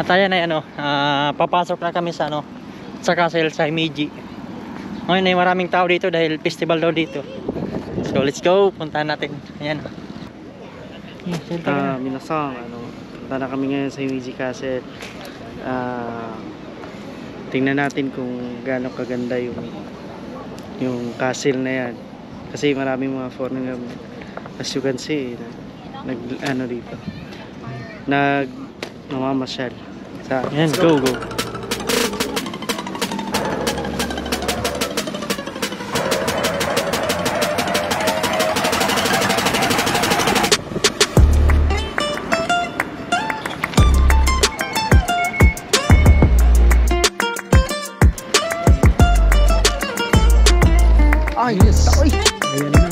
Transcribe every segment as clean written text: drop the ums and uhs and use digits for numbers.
At ayan ay papasok na kami sa sa castle sa Himeji. Ngayon ay maraming tao dito dahil festival daw dito. So let's go, puntahan natin. Ayan. Minasang, punta na kami ngayon sa Himeji Castle. Tingnan natin kung gaano kaganda yung castle na yan. Kasi maraming mga foreigner, as you can see, dito. Namamasyal. Ayan, go. Ay, yes. Ay. Ayan na.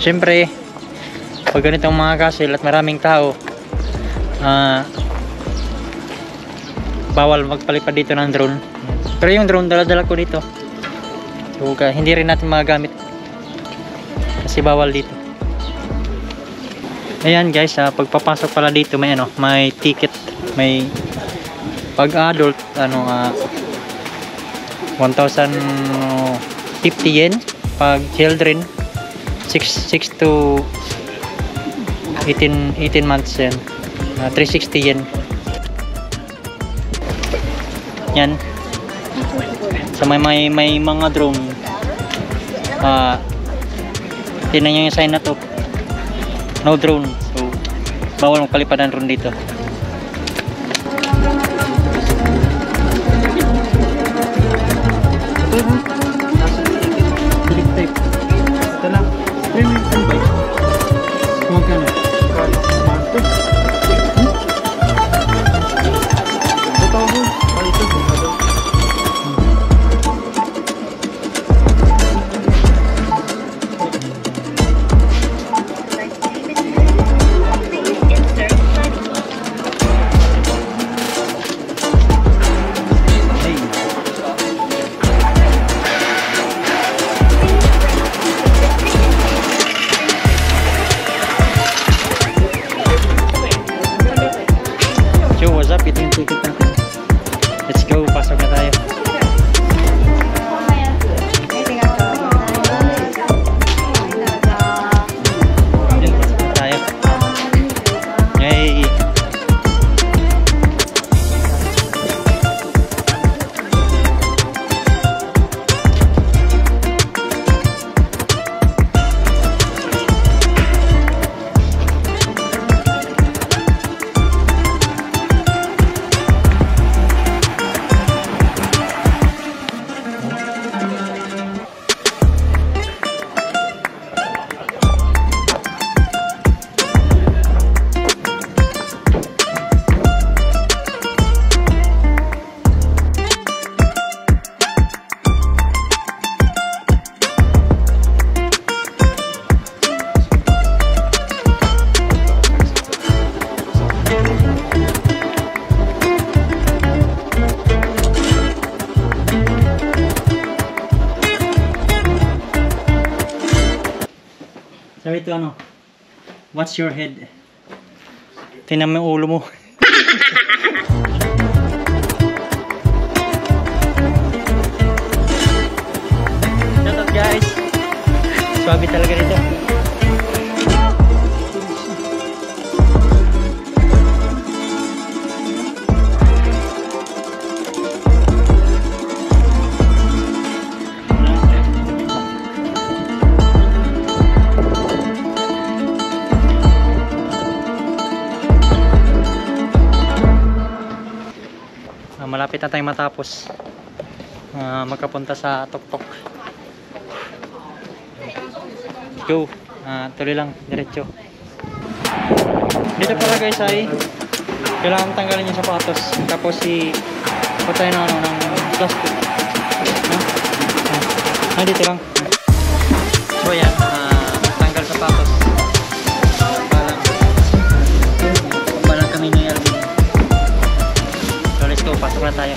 Siyempre, pag ganitong mga castle at maraming tao, bawal magpalipad dito ng drone. Pero yung drone dala-dala ko dito. So, hindi rin natin magagamit kasi bawal dito. Ayan guys, pagpapasok pala dito may may ticket, may pag adult 1,050 yen, pag children 6 to 18 months yan, 360 yen. Yan. So may mga drone. Tingnan nyo yung sign na to. No drone. So bawal magpalipad ng drone dito. Let's go, pasok na tayo. Pasok na tayo. Yay! Sabi ito what's your head? Tingnan mo yung ulo mo. Shout out guys. Swabe talaga dito. Malapit na tayong matapos magkapunta sa tuktok. Go, tuloy lang, diretso. Dito pala guys ay kailangan tanggalin yung sapatos. Tapos patay na ano ng plastic. No? Dito lang. So yan, tanggal sapatos. Balang kami ni Alvin. So let's go, pasok na tayo.